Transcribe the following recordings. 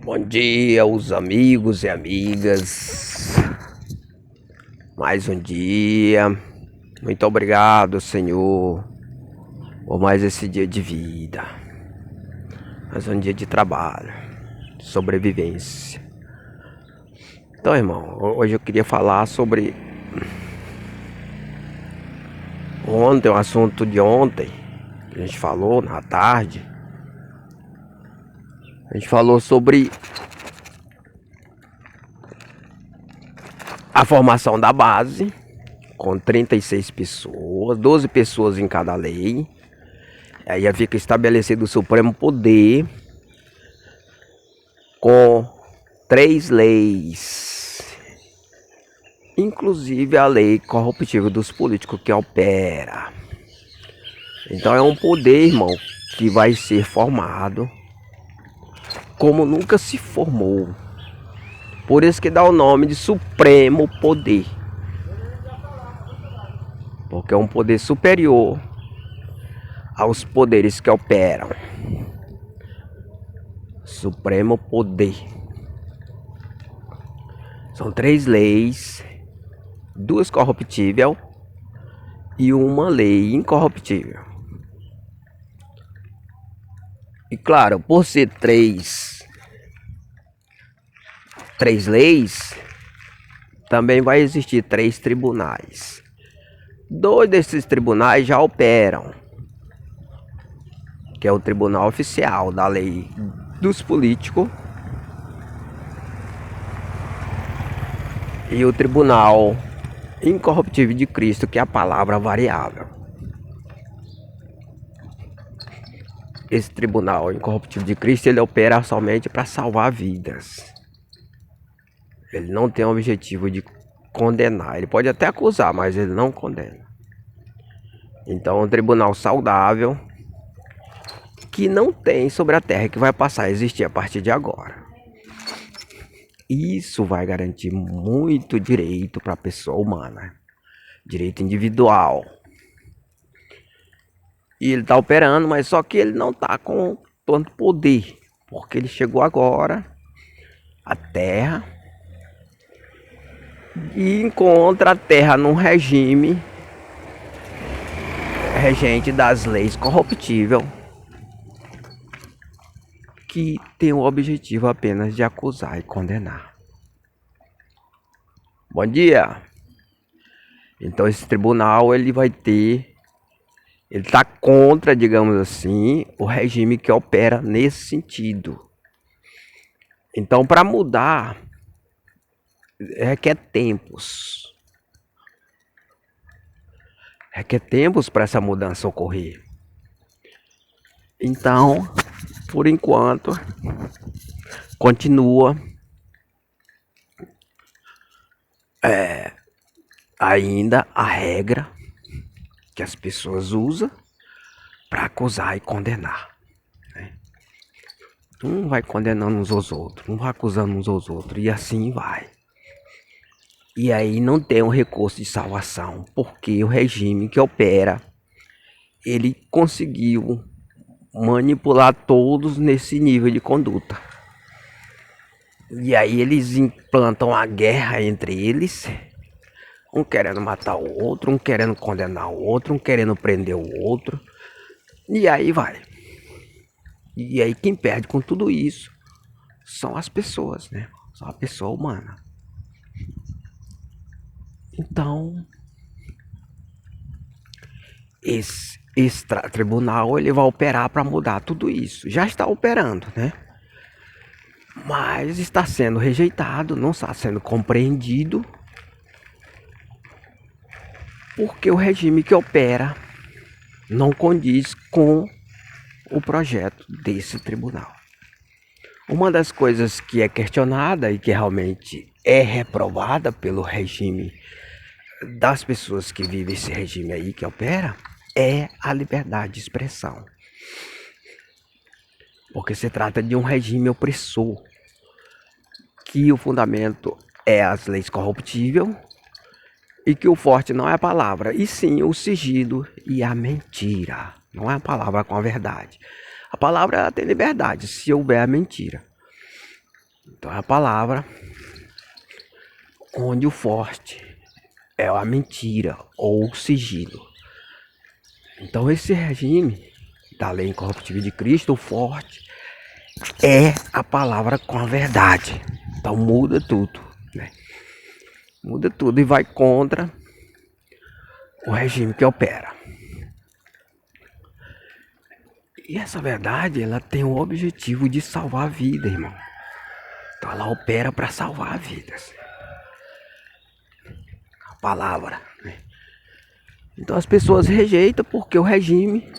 Bom dia, os amigos e amigas. Mais um dia. Muito obrigado, Senhor, por mais esse dia de vida. Mais um dia de trabalho, de sobrevivência. Então, irmão, hoje eu queria falar sobre ontem, o assunto de ontem, que a gente falou na tarde. A gente falou sobre a formação da base, com 36 pessoas, 12 pessoas em cada lei. Aí fica estabelecido o Supremo Poder com 3 leis, inclusive a lei corruptível dos políticos que opera. Então é um poder, irmão, que vai ser formado como nunca se formou. Por isso que dá o nome de Supremo Poder, porque é um poder superior aos poderes que operam. Supremo Poder. São 3 leis, 2 corruptíveis e uma lei incorruptível. E claro, por ser três leis, também vai existir 3 tribunais. 2 desses tribunais já operam, que é o Tribunal Oficial da Lei dos Políticos e o Tribunal Incorruptível de Cristo, que é a palavra variável. Esse Tribunal Incorruptível de Cristo, ele opera somente para salvar vidas. Ele não tem o objetivo de condenar. Ele pode até acusar, mas ele não condena. Então é um tribunal saudável que não tem sobre a terra, que vai passar a existir a partir de agora. Isso vai garantir muito direito para a pessoa humana, direito individual. E ele está operando, mas só que ele não está com tanto poder, porque ele chegou agora à terra e encontra a terra num regime regente das leis corruptível, que tem o objetivo apenas de acusar e condenar. Bom dia! Então esse tribunal ele está contra, digamos assim, o regime que opera nesse sentido. Então, para mudar, requer tempos. Requer tempos para essa mudança ocorrer. Então, por enquanto, continua ainda a regra que as pessoas usam para acusar e condenar, né? Um vai condenando uns aos outros, um vai acusando uns aos outros, e assim vai. E aí não tem um recurso de salvação, porque o regime que opera, ele conseguiu manipular todos nesse nível de conduta. E aí eles implantam a guerra entre eles, um querendo matar o outro, um querendo condenar o outro, um querendo prender o outro. E aí vai. E aí quem perde com tudo isso são as pessoas, né? São a pessoa humana. Então, esse tribunal ele vai operar para mudar tudo isso. Já está operando, né? Mas está sendo rejeitado, não está sendo compreendido, porque o regime que opera não condiz com o projeto desse tribunal. Uma das coisas que é questionada e que realmente é reprovada pelo regime das pessoas que vivem esse regime aí que opera é a liberdade de expressão. Porque se trata de um regime opressor, que o fundamento é as leis corruptíveis e que o forte não é a palavra, e sim o sigilo e a mentira. Não é a palavra com a verdade. A palavra ela tem liberdade se houver a mentira. Então é a palavra onde o forte é a mentira ou o sigilo. Então esse regime da lei incorruptível de Cristo, o forte, é a palavra com a verdade. Então muda tudo, né? Muda tudo e vai contra o regime que opera. E essa verdade, ela tem o objetivo de salvar a vida, irmão. Então ela opera para salvar vidas. A palavra, né? Então as pessoas rejeitam porque o regime,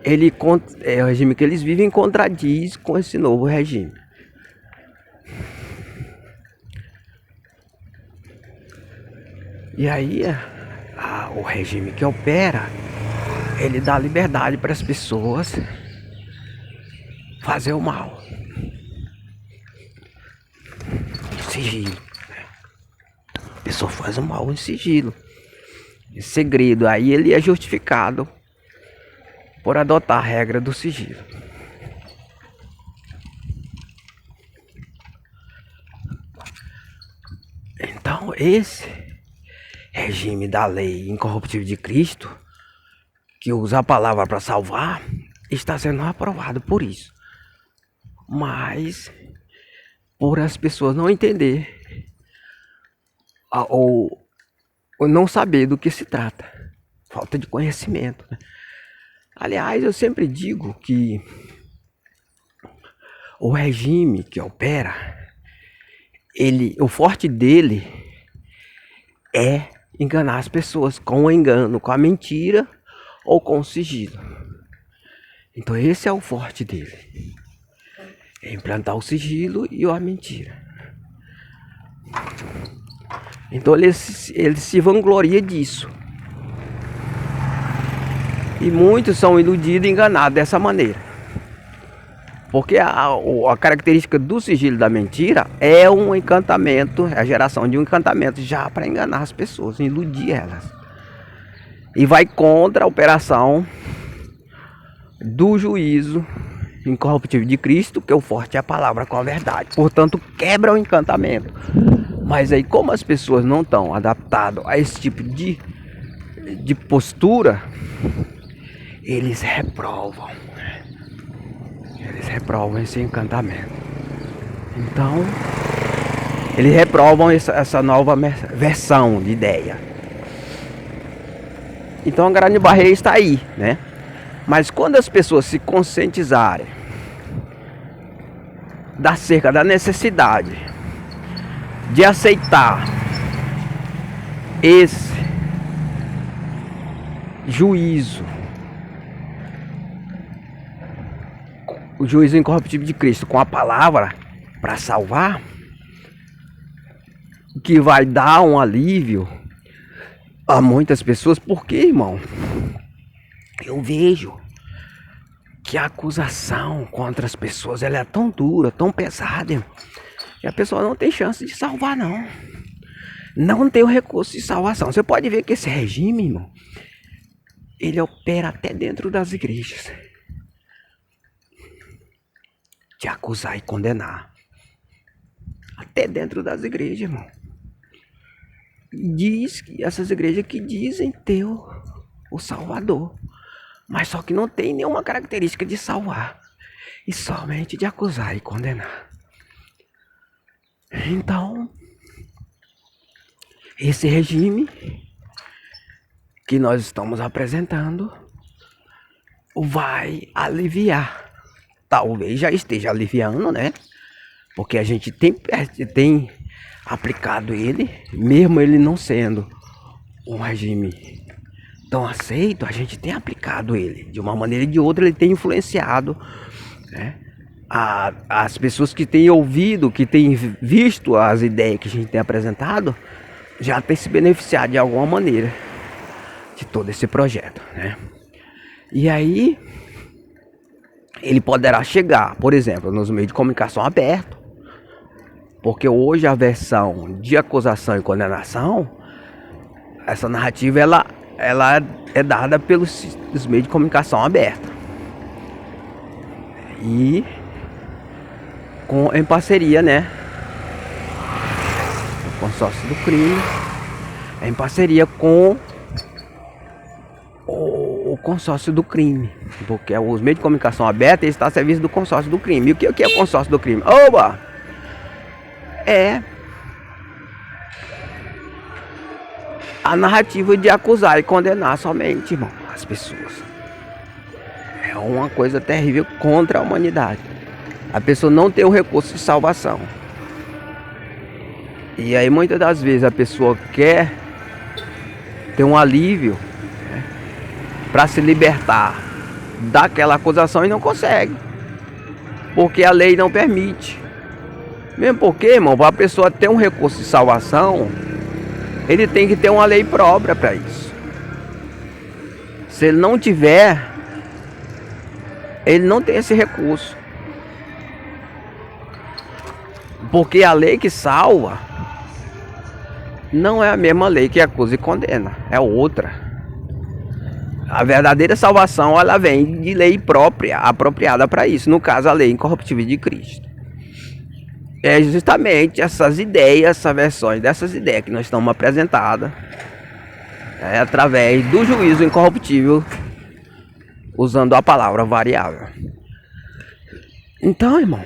o regime que eles vivem contradiz com esse novo regime. E aí o regime que opera, ele dá liberdade para as pessoas fazer o mal. Em sigilo. A pessoa faz o mal em sigilo. Em segredo. Aí ele é justificado por adotar a regra do sigilo. Então esse regime da lei incorruptível de Cristo, que usa a palavra para salvar, está sendo aprovado por isso. Mas por as pessoas não entender ou não saber do que se trata. Falta de conhecimento, né? Aliás, eu sempre digo que o regime que opera, o forte dele é enganar as pessoas com o engano, com a mentira ou com o sigilo. Então esse é o forte dele. É implantar o sigilo e a mentira. Então ele se vangloria disso. E muitos são iludidos e enganados dessa maneira. Porque a característica do sigilo da mentira é um encantamento, é a geração de um encantamento já para enganar as pessoas, iludir elas. E vai contra a operação do juízo incorruptível de Cristo, que é o forte é a palavra com a verdade. Portanto, quebra o encantamento. Mas aí, como as pessoas não estão adaptadas a esse tipo de postura, eles reprovam. Eles reprovam esse encantamento. Então, eles reprovam essa nova versão de ideia. Então a grande barreira está aí, né? Mas quando as pessoas se conscientizarem acerca da necessidade de aceitar esse juízo, o juízo incorruptível de Cristo com a palavra para salvar, que vai dar um alívio a muitas pessoas. Porque, irmão, eu vejo que a acusação contra as pessoas ela é tão dura, tão pesada, irmão, que a pessoa não tem chance de salvar, não. Não tem o recurso de salvação. Você pode ver que esse regime, irmão, ele opera até dentro das igrejas. De acusar e condenar. Até dentro das igrejas, irmão. Diz que essas igrejas que dizem ter o Salvador. Mas só que não tem nenhuma característica de salvar. E somente de acusar e condenar. Então, esse regime que nós estamos apresentando vai aliviar. Talvez já esteja aliviando, né? Porque a gente tem aplicado ele, mesmo ele não sendo um regime tão aceito, a gente tem aplicado ele. De uma maneira ou de outra, ele tem influenciado, né, as pessoas que têm ouvido, que têm visto as ideias que a gente tem apresentado, já tem se beneficiado de alguma maneira de todo esse projeto, né? E aí ele poderá chegar, por exemplo, nos meios de comunicação abertos, porque hoje a versão de acusação e condenação, essa narrativa ela é dada pelos meios de comunicação aberta. E em parceria, né? O consórcio do crime, em parceria com o consórcio do crime, porque os meios de comunicação aberta está a serviço do consórcio do crime. E o que é o consórcio do crime? Oba! É a narrativa de acusar e condenar somente, irmão, as pessoas. É uma coisa terrível contra a humanidade. A pessoa não tem o recurso de salvação. E aí muitas das vezes a pessoa quer ter um alívio, né, para se libertar daquela acusação e não consegue. Porque a lei não permite. Mesmo porque, irmão, para a pessoa ter um recurso de salvação, ele tem que ter uma lei própria para isso. Se ele não tiver, ele não tem esse recurso. Porque a lei que salva não é a mesma lei que acusa e condena, é outra. A verdadeira salvação, ela vem de lei própria, apropriada para isso. No caso, a lei incorruptível de Cristo. É justamente essas ideias, essas versões dessas ideias que nós estamos apresentadas, através do juízo incorruptível, usando a palavra variável. Então, irmão,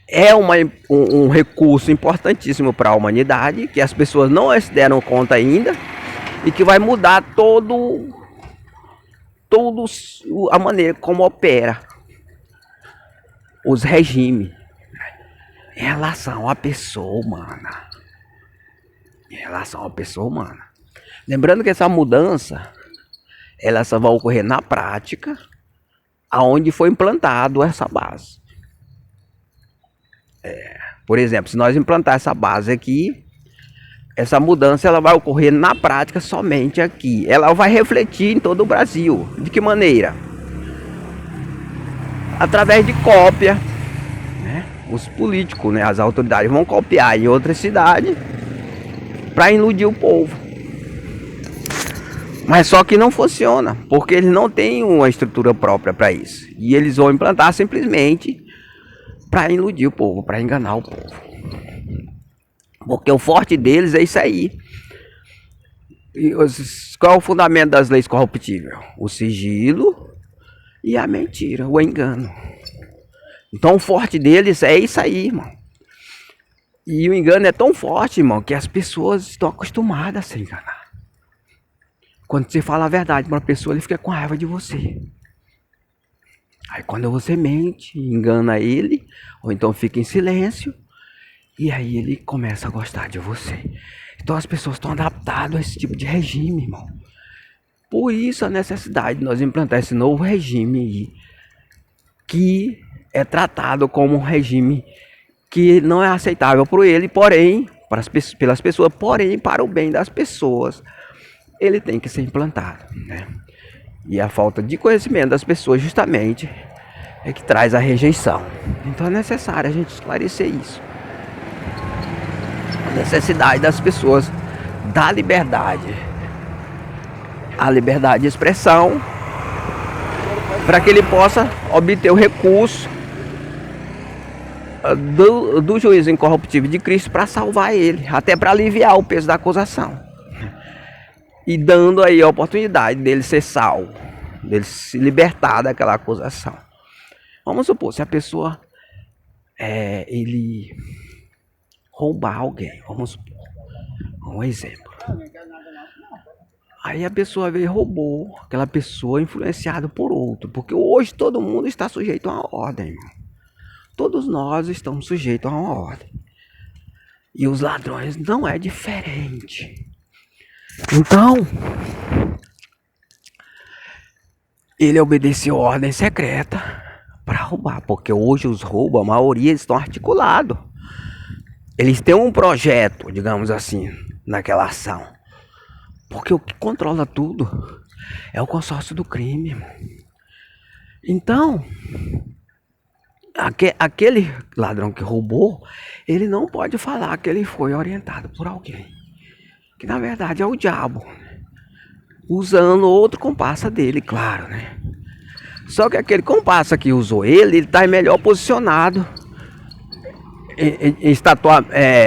é um recurso importantíssimo para a humanidade, que as pessoas não se deram conta ainda, e que vai mudar toda a maneira como opera os regimes em relação à pessoa humana. Em relação à pessoa humana. Lembrando que essa mudança, ela só vai ocorrer na prática, aonde foi implantado essa base. Por exemplo, se nós implantar essa base aqui, essa mudança ela vai ocorrer na prática somente aqui. Ela vai refletir em todo o Brasil. De que maneira? Através de cópia, né? Os políticos, né? As autoridades vão copiar em outras cidades para iludir o povo. Mas só que não funciona, porque eles não têm uma estrutura própria para isso. E eles vão implantar simplesmente para iludir o povo, para enganar o povo. Porque o forte deles é isso aí. E qual é o fundamento das leis corruptíveis? O sigilo e a mentira, o engano. Então o forte deles é isso aí, irmão. E o engano é tão forte, irmão, que as pessoas estão acostumadas a se enganar. Quando você fala a verdade para uma pessoa, ele fica com raiva de você. Aí quando você mente, engana ele, ou então fica em silêncio, e aí ele começa a gostar de você. Então as pessoas estão adaptadas a esse tipo de regime, irmão. Por isso a necessidade de nós implantar esse novo regime aí, que é tratado como um regime que não é aceitável por ele, porém, pelas pessoas, porém, para o bem das pessoas, ele tem que ser implantado, né? E a falta de conhecimento das pessoas justamente é que traz a rejeição. Então é necessário a gente esclarecer isso. A necessidade das pessoas da liberdade. A liberdade de expressão, para que ele possa obter o recurso do juízo incorruptível de Cristo para salvar ele, até para aliviar o peso da acusação. E dando aí a oportunidade dele ser salvo, dele se libertar daquela acusação. Vamos supor, se a pessoa ele roubar alguém, vamos supor, um exemplo. Aí a pessoa veio e roubou, aquela pessoa influenciada por outro, porque hoje todo mundo está sujeito a uma ordem, irmão. Todos nós estamos sujeitos a uma ordem. E os ladrões não é diferente. Então, ele obedeceu ordem secreta para roubar, porque hoje os roubos, a maioria estão articulados. Eles têm um projeto, digamos assim, naquela ação. Porque o que controla tudo é o consórcio do crime, irmão. Então, aquele ladrão que roubou, ele não pode falar que ele foi orientado por alguém. Que na verdade é o diabo, usando outro comparsa dele, claro, né? Só que aquele comparsa que usou ele está melhor posicionado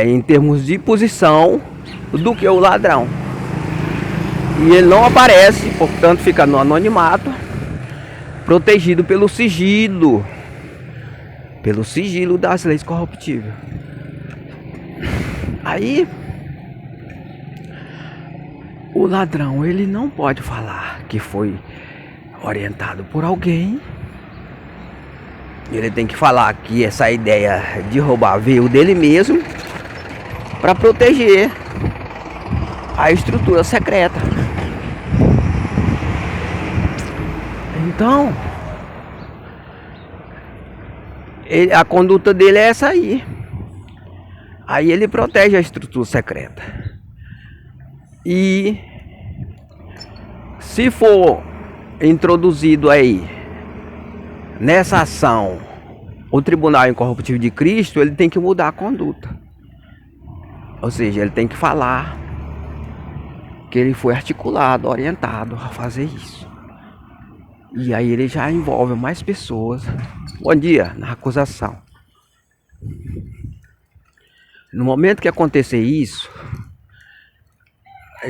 em termos de posição do que o ladrão. E ele não aparece, portanto fica no anonimato, protegido pelo sigilo das leis corruptíveis. Aí o ladrão, ele não pode falar que foi orientado por alguém. Ele tem que falar que essa ideia de roubar veio dele mesmo, para proteger a estrutura secreta. Então, a conduta dele é essa aí. Aí ele protege a estrutura secreta. E se for introduzido aí nessa ação o Tribunal Incorruptível de Cristo, ele tem que mudar a conduta. Ou seja, ele tem que falar que ele foi articulado, orientado a fazer isso. E aí ele já envolve mais pessoas. Bom dia, na acusação. No momento que acontecer isso,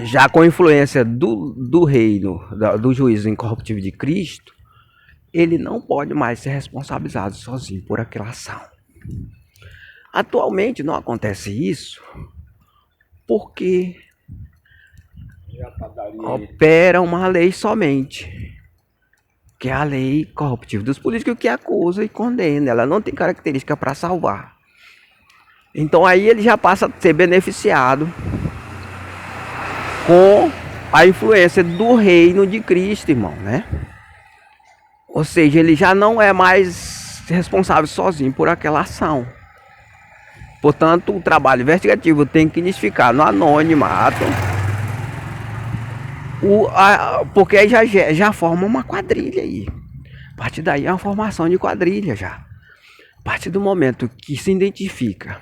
já com influência do reino, do juízo incorruptível de Cristo, ele não pode mais ser responsabilizado sozinho por aquela ação. Atualmente não acontece isso porque opera uma lei somente, que é a lei corruptível dos políticos, que acusa e condena. Ela não tem característica para salvar. Então aí ele já passa a ser beneficiado com a influência do reino de Cristo, irmão, né? Ou seja, ele já não é mais responsável sozinho por aquela ação. Portanto, o trabalho investigativo tem que identificar no anonimato, porque aí já forma uma quadrilha aí. A partir daí é uma formação de quadrilha já. A partir do momento que se identifica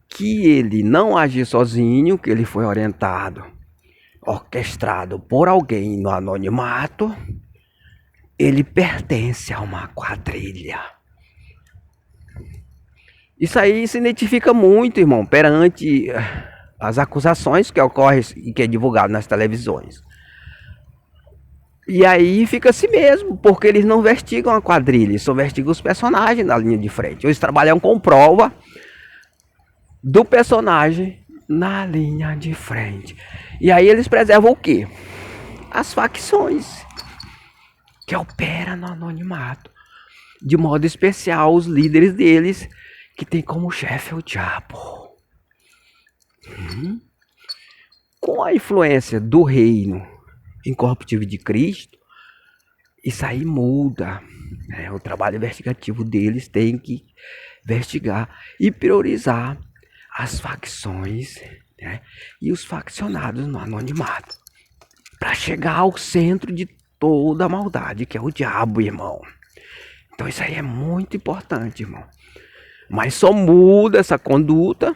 que ele não agiu sozinho, que ele foi orientado, orquestrado por alguém no anonimato, ele pertence a uma quadrilha. Isso aí se identifica muito, irmão, perante as acusações que ocorrem e que é divulgado nas televisões. E aí fica assim mesmo, porque eles não investigam a quadrilha, eles só investigam os personagens na linha de frente. Eles trabalham com prova do personagem na linha de frente. E aí eles preservam o quê? As facções que operam no anonimato. De modo especial, os líderes deles, que tem como chefe o diabo. Com a influência do reino incorruptível de Cristo, isso aí muda. O trabalho investigativo deles tem que investigar e priorizar as facções, né, e os faccionados no anonimato, para chegar ao centro de toda a maldade, que é o diabo, irmão. Então isso aí é muito importante, irmão. Mas só muda essa conduta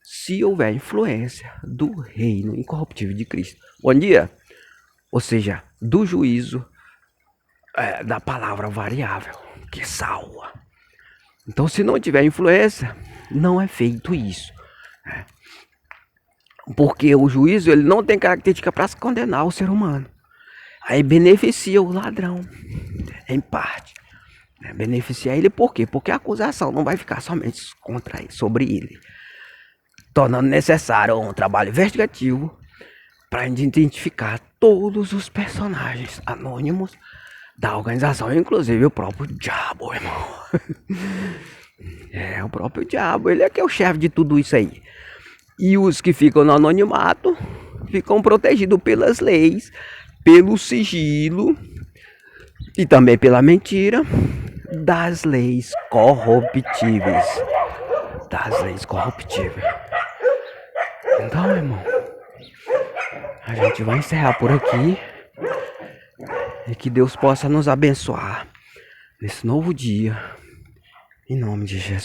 se houver influência do reino incorruptível de Cristo. Bom dia. Ou seja, do juízo da palavra variável, que salva. Então, se não tiver influência, não é feito isso, né? Porque o juízo, ele não tem característica para se condenar o ser humano. Aí beneficia o ladrão, em parte. Beneficia ele por quê? Porque a acusação não vai ficar somente sobre ele, tornando necessário um trabalho investigativo para identificar todos os personagens anônimos da organização, inclusive o próprio diabo, irmão. O próprio diabo, ele é que é o chefe de tudo isso aí. E os que ficam no anonimato ficam protegidos pelas leis, pelo sigilo e também pela mentira das leis corruptíveis. Então, irmão, a gente vai encerrar por aqui. E que Deus possa nos abençoar nesse novo dia, em nome de Jesus.